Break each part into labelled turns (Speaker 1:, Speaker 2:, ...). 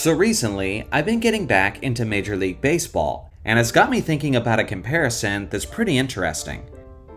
Speaker 1: So recently, I've been getting back into Major League Baseball, and it's got me thinking about a comparison that's pretty interesting.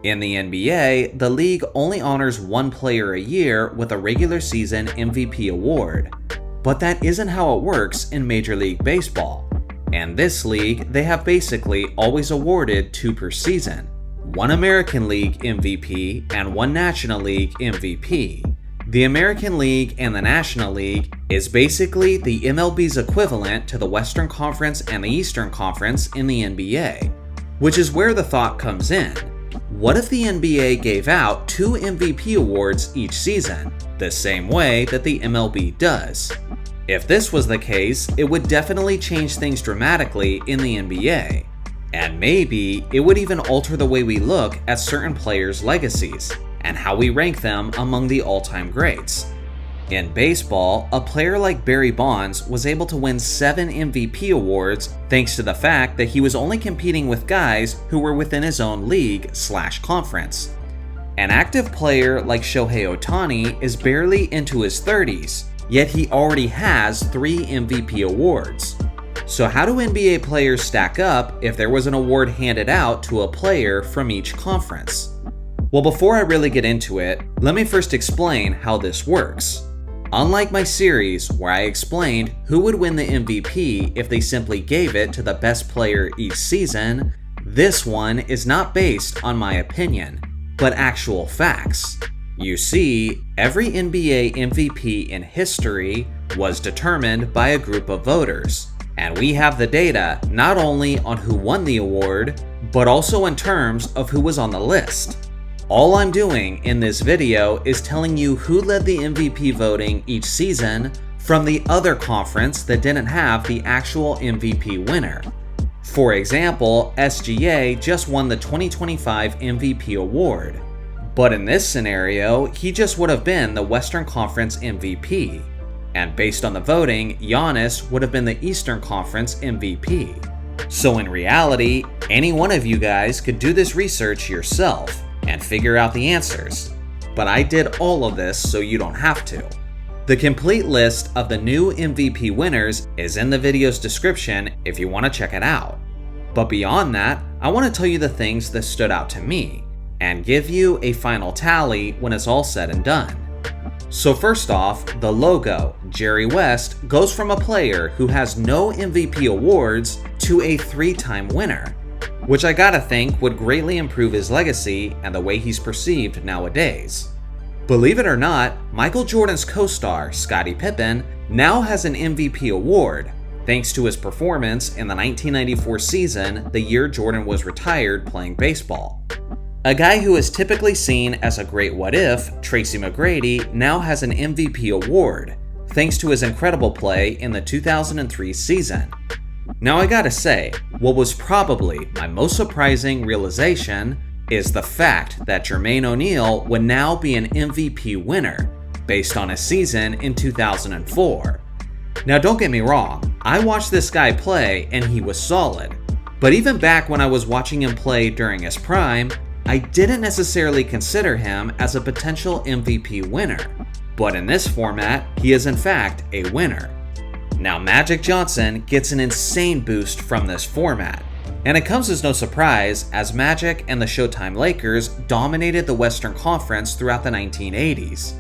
Speaker 1: In the NBA, the league only honors one player a year with a regular season MVP award. But that isn't how it works in Major League Baseball. And this league, they have basically always awarded two per season. One American League MVP and one National League MVP. The American League and the National League is basically the MLB's equivalent to the Western Conference and the Eastern Conference in the NBA, which is where the thought comes in. What if the NBA gave out two MVP awards each season, the same way that the MLB does? If this was the case, it would definitely change things dramatically in the NBA. And maybe it would even alter the way we look at certain players' legacies and how we rank them among the all-time greats. In baseball, a player like Barry Bonds was able to win 7 MVP awards thanks to the fact that he was only competing with guys who were within his own league/conference. An active player like Shohei Ohtani is barely into his 30s, yet he already has 3 MVP awards. So how do NBA players stack up if there was an award handed out to a player from each conference? Well, before I really get into it, let me first explain how this works. Unlike my series where I explained who would win the MVP if they simply gave it to the best player each season, this one is not based on my opinion, but actual facts. You see, every NBA MVP in history was determined by a group of voters, and we have the data not only on who won the award, but also in terms of who was on the list. All I'm doing in this video is telling you who led the MVP voting each season from the other conference that didn't have the actual MVP winner. For example, SGA just won the 2025 MVP award, but in this scenario, he just would have been the Western Conference MVP, and based on the voting, Giannis would have been the Eastern Conference MVP. So in reality, any one of you guys could do this research yourself and figure out the answers, but I did all of this so you don't have to. The complete list of the new MVP winners is in the video's description if you want to check it out. But beyond that, I want to tell you the things that stood out to me, and give you a final tally when it's all said and done. So first off, the logo, Jerry West, goes from a player who has no MVP awards to a 3-time winner, which I gotta think would greatly improve his legacy and the way he's perceived nowadays. Believe it or not, Michael Jordan's co-star, Scottie Pippen, now has an MVP award, thanks to his performance in the 1994 season, the year Jordan was retired playing baseball. A guy who is typically seen as a great what-if, Tracy McGrady, now has an MVP award, thanks to his incredible play in the 2003 season. Now I gotta say, what was probably my most surprising realization is the fact that Jermaine O'Neal would now be an MVP winner, based on his season in 2004. Now don't get me wrong, I watched this guy play and he was solid, but even back when I was watching him play during his prime, I didn't necessarily consider him as a potential MVP winner. But in this format, he is in fact a winner. Now Magic Johnson gets an insane boost from this format, and it comes as no surprise as Magic and the Showtime Lakers dominated the Western Conference throughout the 1980s.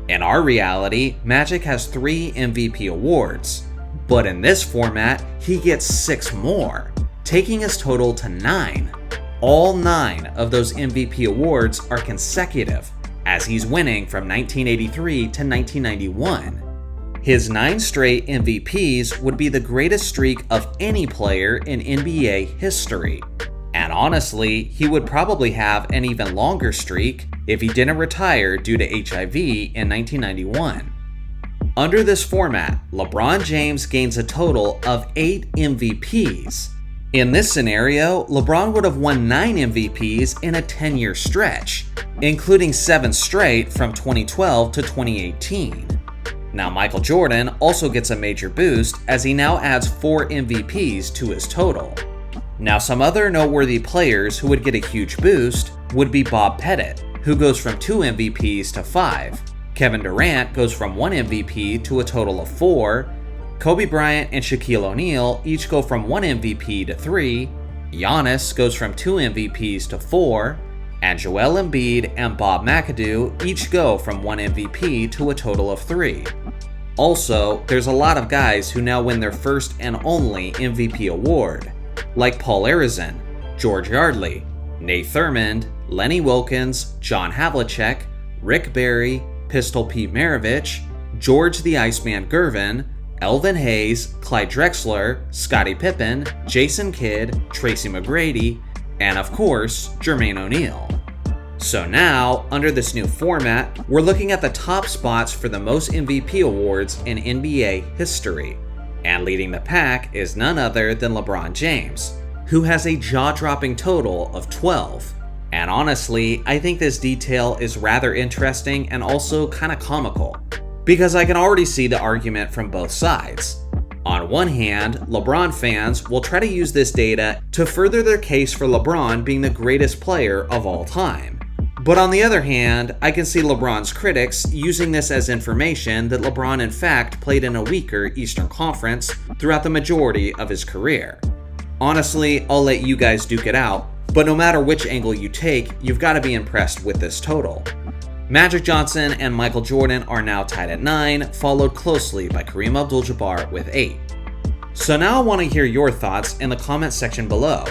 Speaker 1: In our reality, Magic has 3 MVP awards, but in this format, he gets 6 more, taking his total to 9. All 9 of those MVP awards are consecutive, as he's winning from 1983 to 1991. His 9 straight MVPs would be the greatest streak of any player in NBA history. And honestly, he would probably have an even longer streak if he didn't retire due to HIV in 1991. Under this format, LeBron James gains a total of 8 MVPs. In this scenario, LeBron would have won 9 MVPs in a 10-year stretch, including 7 straight from 2012 to 2018. Now Michael Jordan also gets a major boost as he now adds 4 MVPs to his total. Now some other noteworthy players who would get a huge boost would be Bob Pettit, who goes from 2 MVPs to 5. Kevin Durant goes from 1 MVP to a total of 4. Kobe Bryant and Shaquille O'Neal each go from 1 MVP to 3, Giannis goes from 2 MVPs to 4, and Joel Embiid and Bob McAdoo each go from 1 MVP to a total of 3. Also, there's a lot of guys who now win their first and only MVP award, like Paul Arizin, George Yardley, Nate Thurmond, Lenny Wilkins, John Havlicek, Rick Barry, Pistol Pete Maravich, George the Iceman Gervin, Elvin Hayes, Clyde Drexler, Scottie Pippen, Jason Kidd, Tracy McGrady, and of course, Jermaine O'Neal. So now, under this new format, we're looking at the top spots for the most MVP awards in NBA history. And leading the pack is none other than LeBron James, who has a jaw-dropping total of 12. And honestly, I think this detail is rather interesting and also kinda comical, because I can already see the argument from both sides. On one hand, LeBron fans will try to use this data to further their case for LeBron being the greatest player of all time. But on the other hand, I can see LeBron's critics using this as information that LeBron in fact played in a weaker Eastern Conference throughout the majority of his career. Honestly, I'll let you guys duke it out, but no matter which angle you take, you've got to be impressed with this total. Magic Johnson and Michael Jordan are now tied at 9, followed closely by Kareem Abdul-Jabbar with 8. So now I want to hear your thoughts in the comment section below.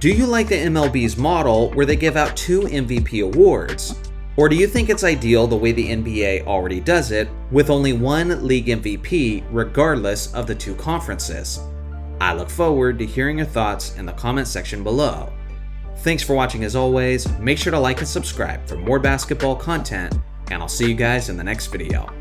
Speaker 1: Do you like the MLB's model where they give out 2 MVP awards? Or do you think it's ideal the way the NBA already does it, with only 1 league MVP regardless of the 2 conferences? I look forward to hearing your thoughts in the comment section below. Thanks for watching as always, make sure to like and subscribe for more basketball content, and I'll see you guys in the next video.